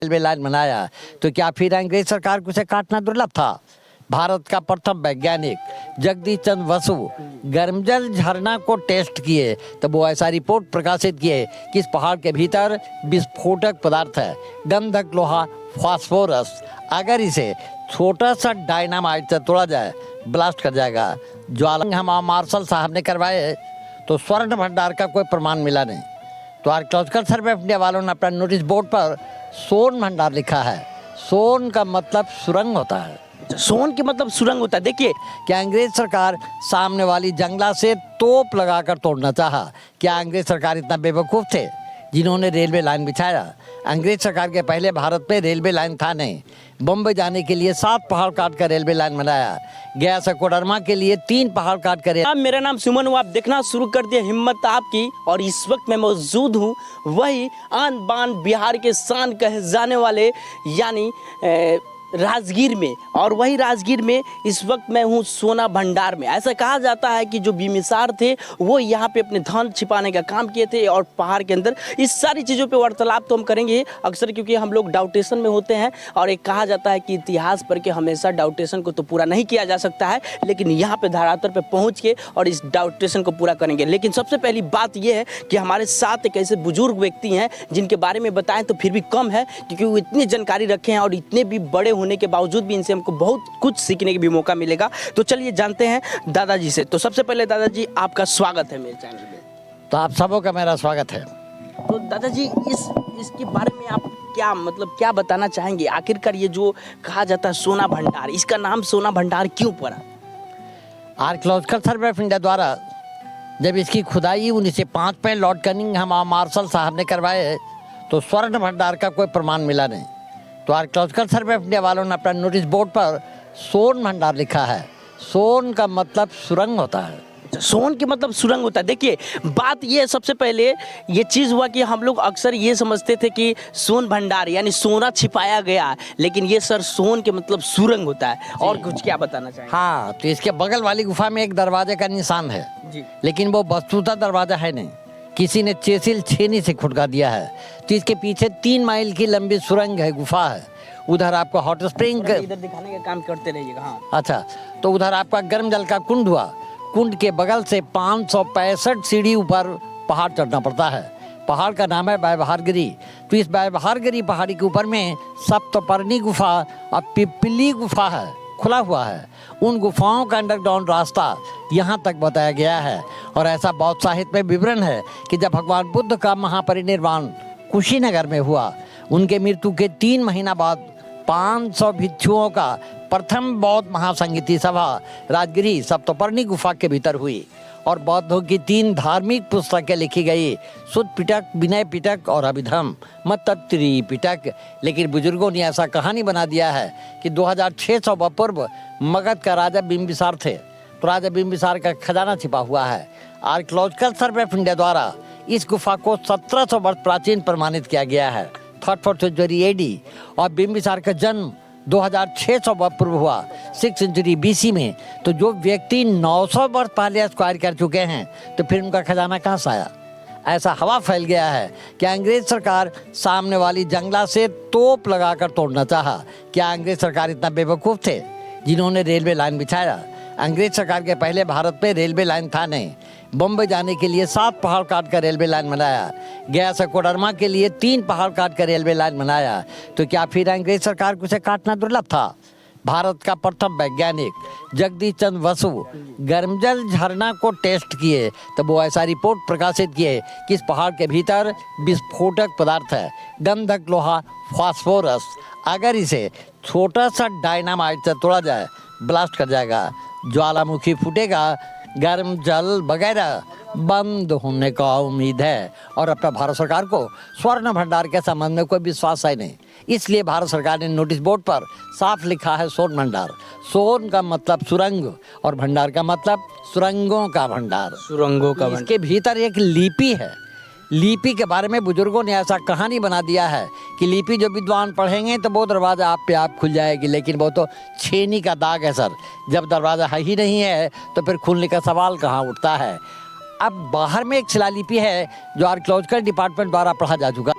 Railway line बनाया तो क्या फिर अंग्रेज सरकार को उसे काटना दुर्लभ था? भारत का प्रथम वैज्ञानिक जगदीश चंद्र बसु गर्मजल झरना को टेस्ट किए तब वो ऐसा रिपोर्ट प्रकाशित किए कि इस पहाड़ के भीतर विस्फोटक पदार्थ है, गंधक लोहा फास्फोरस। अगर इसे छोटा सा डायनामाइट से तोड़ा जाए ब्लास्ट कर जाएगा। ज्वाला हम मार्शल साहब ने करवाए तो स्वर्ण भंडार का कोई प्रमाण मिला नहीं। तो आर्कियोलॉजिकल सर्वे ऑफ इंडिया वालों ने अपना नोटिस बोर्ड पर सोन भंडार लिखा है। सोन का मतलब सुरंग होता है। सोन के मतलब सुरंग होता है। देखिए क्या अंग्रेज सरकार सामने वाली जंगला से तोप लगाकर तोड़ना चाहा? क्या अंग्रेज सरकार इतना बेवकूफ़ थे जिन्होंने रेलवे लाइन बिछाया? अंग्रेज सरकार के पहले भारत में रेलवे लाइन था नहीं। बम्बई जाने के लिए 7 पहाड़ काट कर रेलवे लाइन बनाया गया। से कोडरमा के लिए 3 पहाड़ काट कर। अब मेरा नाम सुमन हूँ, आप देखना शुरू कर दिया हिम्मत आपकी। और इस वक्त मैं मौजूद हूँ वही आन बान बिहार के शान कहे जाने वाले यानी राजगीर में। और वही राजगीर में इस वक्त मैं हूँ सोना भंडार में। ऐसा कहा जाता है कि जो बिम्बिसार थे वो यहाँ पे अपने धन छिपाने का काम किए थे। और पहाड़ के अंदर इस सारी चीज़ों पे वार्तालाप तो हम करेंगे अक्सर, क्योंकि हम लोग डाउटेशन में होते हैं। और एक कहा जाता है कि इतिहास पढ़ के हमेशा डाउटेशन को तो पूरा नहीं किया जा सकता है, लेकिन यहाँ पे धरातल पे पहुँच के और इस डाउटेशन को पूरा करेंगे। लेकिन सबसे पहली बात यह है कि हमारे साथ एक ऐसे बुजुर्ग व्यक्ति हैं जिनके बारे में बताएं तो फिर भी कम है, क्योंकि वो इतनी जानकारी रखे हैं और इतने भी बड़े होने के बावजूद भी इनसे हमको बहुत कुछ सीखने का भी मौका मिलेगा। तो चलिए जानते हैं दादाजी से। तो सबसे पहले दादाजी आपका स्वागत है मेरे चैनल में। तो आप सबों का मेरा स्वागत है। तो दादाजी इसके बारे में आप क्या बताना चाहेंगे? आखिरकार ये जो कहा जाता है सोना भंडार, इसका नाम सोना भंडार क्यों पड़ा? आर्कियोलॉजिकल सर्वे ऑफ इंडिया द्वारा जब इसकी खुदाई 1905 में लॉर्ड कनिंघम मार्शल साहब ने करवाए तो स्वर्ण भंडार का कोई प्रमाण मिला नहीं। तो आर्कियोलॉजिकल सर्वे ऑफ इंडिया वालों ने अपना नोटिस बोर्ड पर सोन भंडार लिखा है। सोन का मतलब सुरंग होता है। सोन के मतलब सुरंग होता है। देखिए बात ये सबसे पहले ये चीज़ हुआ कि हम लोग अक्सर ये समझते थे कि सोन भंडार यानी सोना छिपाया गया, लेकिन ये सर सोन के मतलब सुरंग होता है। और कुछ क्या बताना चाहेंगे? हाँ, तो इसके बगल वाली गुफा में एक दरवाजे का निशान है जी, लेकिन वो वस्तुतः दरवाजा है नहीं, किसी ने चेसिल छेनी से खुटका दिया है। तो इसके पीछे 3 माइल की लंबी सुरंग है, गुफा है। उधर आपको हॉट स्प्रिंग इधर दिखाने का काम करते रहिएगा। हाँ अच्छा, तो उधर आपका गर्म जल का कुंड हुआ। कुंड के बगल से 565 सीढ़ी ऊपर पहाड़ चढ़ना पड़ता है। पहाड़ का नाम है व्यवहारगिरी। तो इस व्यवहारगिरी पहाड़ी के ऊपर में सप्तपर्णी गुफा और पिपली गुफा है, खुला हुआ है। उन गुफाओं का अंडरग्राउंड रास्ता यहाँ तक बताया गया है। और ऐसा बहुत साहित्य में विवरण है कि जब भगवान बुद्ध का महापरिनिर्वाण कुशीनगर में हुआ, उनके मृत्यु के 3 महीना बाद 500 भिक्षुओं का प्रथम बौद्ध महासंगीति सभा राजगिरी सप्तपर्णी गुफा के भीतर हुई। और बौद्धों की 3 धार्मिक पुस्तकें लिखी गई, सुत्त पिटक, विनय पिटक और अभिधम मत्तत्री पिटक। लेकिन बुजुर्गों ने ऐसा कहानी बना दिया है कि 2600 पूर्व मगध का राजा बिम्बिसार थे, तो राजा बिम्बिसार का खजाना छिपा हुआ है। आर्कियोलॉजिकल सर्वे ऑफ इंडिया द्वारा इस गुफा को 1700 वर्ष प्राचीन प्रमाणित किया गया है, 3rd सेंचुरी एडी। और बिम्बिसार का जन्म 2600 वर्ष पूर्व हुआ, 6th सेंचुरी BC में। तो जो व्यक्ति 900 वर्ष पहले एक्वायर कर चुके हैं, तो फिर उनका खजाना कहाँ से आया? ऐसा हवा फैल गया है कि अंग्रेज सरकार सामने वाली जंगला से तोप लगाकर तोड़ना चाहा। क्या अंग्रेज सरकार इतना बेवकूफ़ थे जिन्होंने रेलवे लाइन बिछाया? अंग्रेज सरकार के पहले भारत में रेलवे लाइन था नहीं। बम्बई जाने के लिए 7 पहाड़ काट कर रेलवे लाइन बनाया गया। से कोडरमा के लिए 3 पहाड़ काट कर रेलवे लाइन बनाया तो क्या फिर अंग्रेज सरकार को उसे काटना दुर्लभ था? भारत का प्रथम वैज्ञानिक जगदीश चंद्र बसु गर्मजल झरना को टेस्ट किए तब वो ऐसा रिपोर्ट प्रकाशित किए कि इस पहाड़ के भीतर विस्फोटक पदार्थ है, गंधक लोहा फास्फोरस। अगर इसे छोटा सा डायनामाइट से तोड़ा जाए ब्लास्ट कर जाएगा। ज्वालामुखी फूटेगा, गर्म जल वगैरह बंद होने का उम्मीद है। और अपना भारत सरकार को स्वर्ण भंडार के संबंध में कोई विश्वास है नहीं, इसलिए भारत सरकार ने नोटिस बोर्ड पर साफ लिखा है सोन भंडार। सोन का मतलब सुरंग और भंडार का मतलब सुरंगों का भंडार। सुरंगों का इसके भीतर एक लिपि है। लिपि के बारे में बुजुर्गों ने ऐसा कहानी बना दिया है कि लिपि जो विद्वान पढ़ेंगे तो वो दरवाज़ा आप पे आप खुल जाएगी, लेकिन वो तो छेनी का दाग है सर। जब दरवाज़ा है ही नहीं है तो फिर खुलने का सवाल कहाँ उठता है। अब बाहर में एक शिलालिपि है जो आर्कियोलॉजिकल डिपार्टमेंट द्वारा पढ़ा जा चुका।